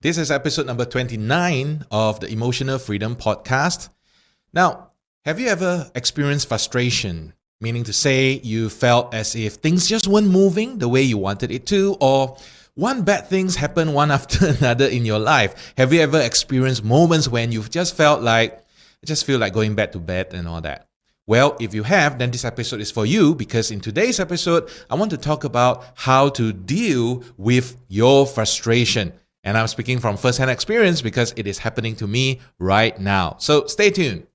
This is episode number 29 of the Emotional Freedom Podcast. Now, have you ever experienced frustration? Meaning to say you felt as if things just weren't moving the way you wanted it to, or one bad things happen one after another in your life. Have you ever experienced moments when you've just felt like, I just feel like going back to bed and all that? Well, if you have, then this episode is for you, because in today's episode, I want to talk about how to deal with your frustration. And I'm speaking from first-hand experience because it is happening to me right now. So stay tuned.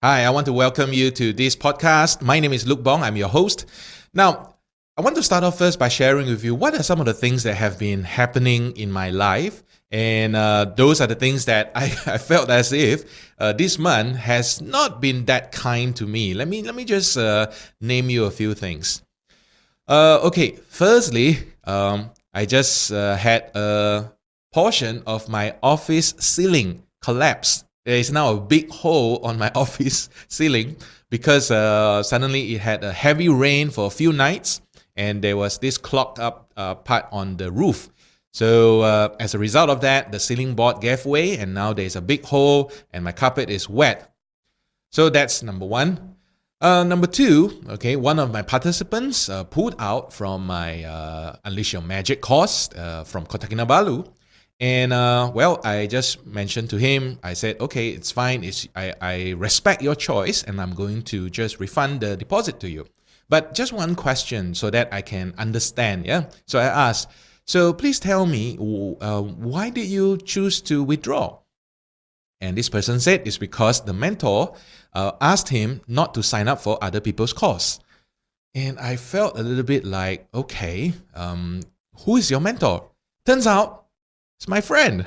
Hi, I want to welcome you to this podcast. My name is Luke Bong. I'm your host. Now, I want to start off first by sharing with you what are some of the things that have been happening in my life. And those are the things that I felt as if this month has not been that kind to me. Let me just name you a few things. Okay, firstly, I just had a portion of my office ceiling collapse. There is now a big hole on my office ceiling because suddenly it had a heavy rain for a few nights, and there was this clogged up part on the roof. So as a result of that, the ceiling board gave way, and now there's a big hole, and my carpet is wet. So that's number one. Number two, okay, one of my participants pulled out from my Unleash Your Magic course from Kota Kinabalu. And I just mentioned to him, I said, okay, it's fine. I respect your choice, and I'm going to just refund the deposit to you. But just one question so that I can understand, yeah? So I asked, so please tell me, why did you choose to withdraw? And this person said it's because the mentor asked him not to sign up for other people's course. And I felt a little bit like, okay, who is your mentor? Turns out, it's my friend.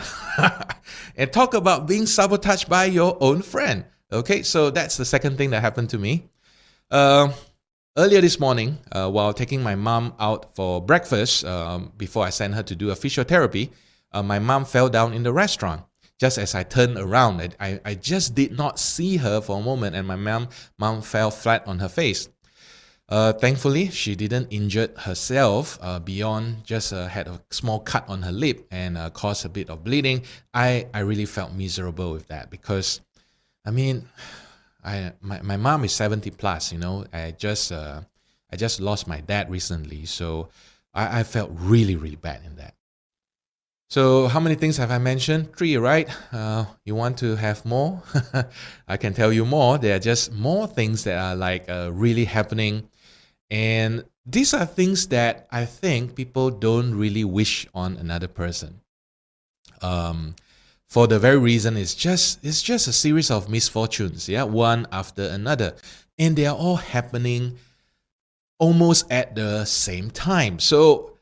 And talk about being sabotaged by your own friend. Okay, so that's the second thing that happened to me. Earlier this morning, while taking my mom out for breakfast, before I sent her to do a physiotherapy, my mom fell down in the restaurant. Just as I turned around, I just did not see her for a moment, and my mom fell flat on her face. Thankfully, she didn't injure herself beyond just had a small cut on her lip and caused a bit of bleeding. I really felt miserable with that because, I mean, my mom is 70 plus. I just lost my dad recently, so I felt really, really bad in that. So how many things have I mentioned? 3, right? You want to have more? I can tell you more. There are just more things that are like really happening. And these are things that I think people don't really wish on another person. For the very reason it's just a series of misfortunes, yeah, one after another. And they are all happening almost at the same time. So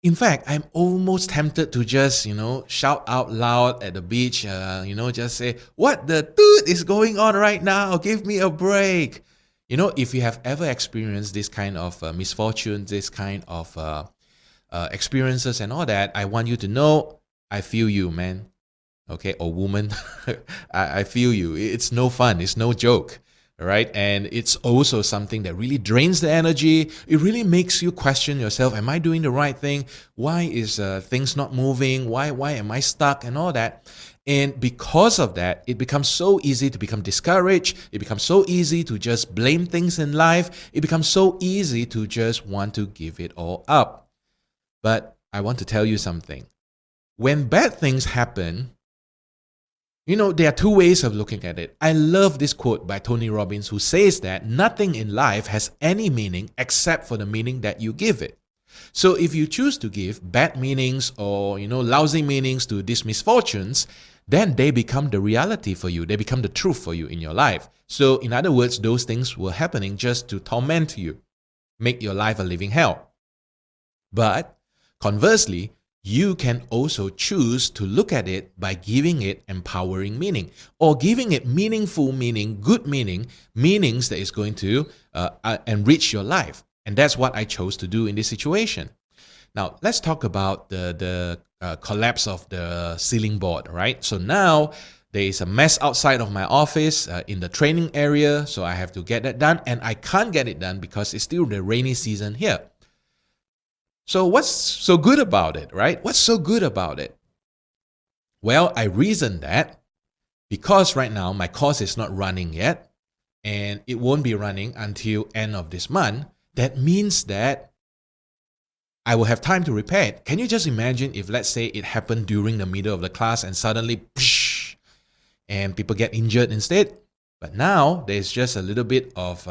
in fact, I'm almost tempted to just, shout out loud at the beach, just say, what the dude is going on right now? Give me a break. If you have ever experienced this kind of misfortune, this kind of experiences and all that, I want you to know, I feel you, man. Okay, or woman, I feel you. It's no fun. It's no joke. All right. And it's also something that really drains the energy. It really makes you question yourself. Am I doing the right thing? Why is things not moving? Why am I stuck and all that? And because of that, it becomes so easy to become discouraged. It becomes so easy to just blame things in life. It becomes so easy to just want to give it all up. But I want to tell you something. When bad things happen, there are two ways of looking at it. I love this quote by Tony Robbins, who says that nothing in life has any meaning except for the meaning that you give it. So if you choose to give bad meanings or, lousy meanings to these misfortunes, then they become the reality for you. They become the truth for you in your life. So in other words, those things were happening just to torment you, make your life a living hell. But conversely, you can also choose to look at it by giving it empowering meaning, or giving it meaningful meaning, good meaning, meanings that is going to enrich your life. And that's what I chose to do in this situation. Now, let's talk about the collapse of the ceiling board, right? So now There is a mess outside of my office in the training area, so I have to get that done, and I can't get it done because it's still the rainy season here. So what's so good about it, right? What's so good about it? Well, I reasoned that because right now my course is not running yet, and it won't be running until end of this month, that means that I will have time to repair it. Can you just imagine if, let's say, it happened during the middle of the class and suddenly, psh, and people get injured instead? But now there's just a little bit of,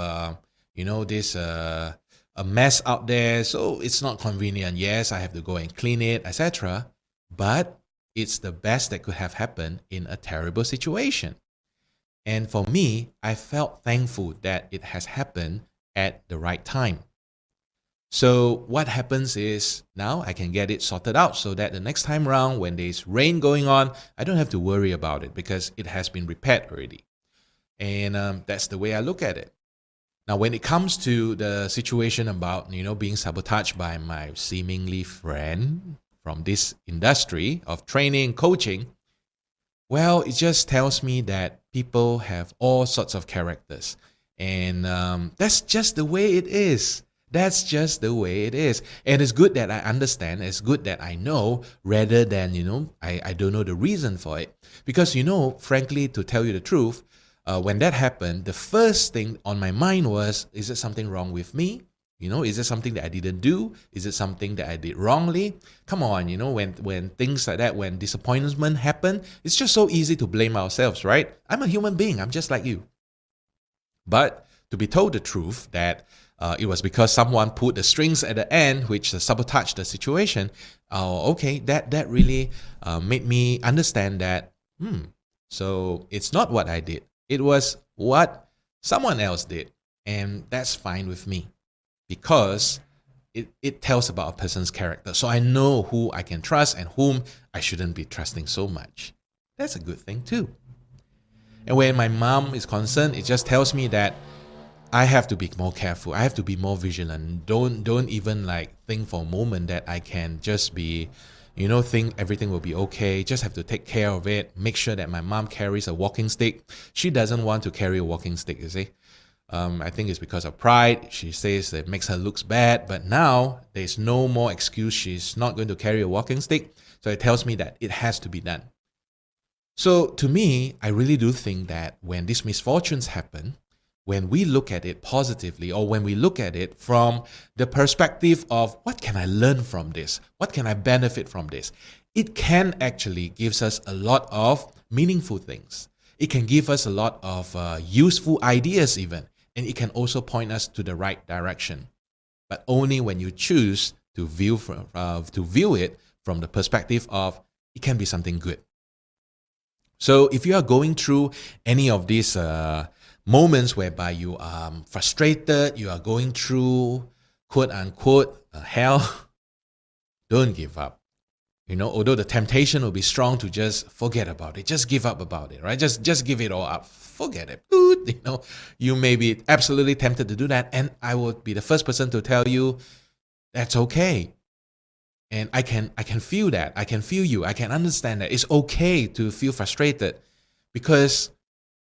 a mess out there, so it's not convenient. Yes, I have to go and clean it, etc. But it's the best that could have happened in a terrible situation. And for me, I felt thankful that it has happened at the right time. So what happens is now I can get it sorted out so that the next time around when there's rain going on, I don't have to worry about it because it has been repaired already. And that's the way I look at it. Now, when it comes to the situation about, being sabotaged by my seemingly friend from this industry of training, coaching, well, it just tells me that people have all sorts of characters. And that's just the way it is. That's just the way it is. And it's good that I understand. It's good that I know rather than, I don't know the reason for it. Because, frankly, to tell you the truth, when that happened, the first thing on my mind was, is it something wrong with me? Is it something that I didn't do? Is it something that I did wrongly? Come on, when things like that, when disappointment happen, it's just so easy to blame ourselves, right? I'm a human being. I'm just like you. But to be told the truth that it was because someone put the strings at the end, which sabotaged the situation, that really made me understand that, so it's not what I did. It was what someone else did. And that's fine with me because it tells about a person's character. So I know who I can trust and whom I shouldn't be trusting so much. That's a good thing too. And when my mom is concerned, it just tells me that I have to be more careful. I have to be more vigilant. Don't even think for a moment that I can just be, think everything will be okay. Just have to take care of it. Make sure that my mom carries a walking stick. She doesn't want to carry a walking stick, you see. I think it's because of pride. She says it makes her look bad. But now there's no more excuse. She's not going to carry a walking stick. So it tells me that it has to be done. So to me, I really do think that when these misfortunes happen, when we look at it positively or when we look at it from the perspective of what can I learn from this? What can I benefit from this? It can actually give us a lot of meaningful things. It can give us a lot of useful ideas even. And it can also point us to the right direction. But only when you choose to view it from the perspective of it can be something good. So if you are going through any of these moments whereby you are frustrated, you are going through quote unquote hell, don't give up. Although the temptation will be strong to just forget about it, just give up about it, right? Just give it all up, forget it. You may be absolutely tempted to do that, and I would be the first person to tell you that's okay. And I can feel that. I can feel you. I can understand that. It's okay to feel frustrated because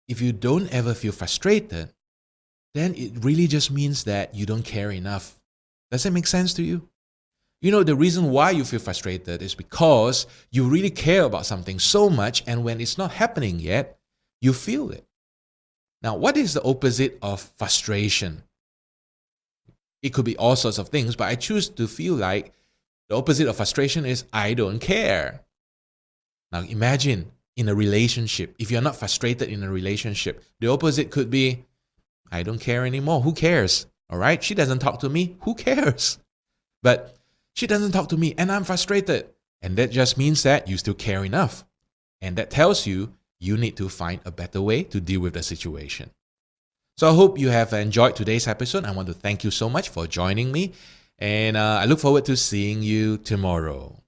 if you don't ever feel frustrated, then it really just means that you don't care enough. Does it make sense to you? The reason why you feel frustrated is because you really care about something so much, and when it's not happening yet, you feel it. Now, what is the opposite of frustration? It could be all sorts of things, but I choose to feel like the opposite of frustration is I don't care. Now, imagine in a relationship, if you're not frustrated in a relationship, the opposite could be I don't care anymore. Who cares? All right? She doesn't talk to me. Who cares? But she doesn't talk to me and I'm frustrated. And that just means that you still care enough. And that tells you you need to find a better way to deal with the situation. So I hope you have enjoyed today's episode. I want to thank you so much for joining me. And I look forward to seeing you tomorrow.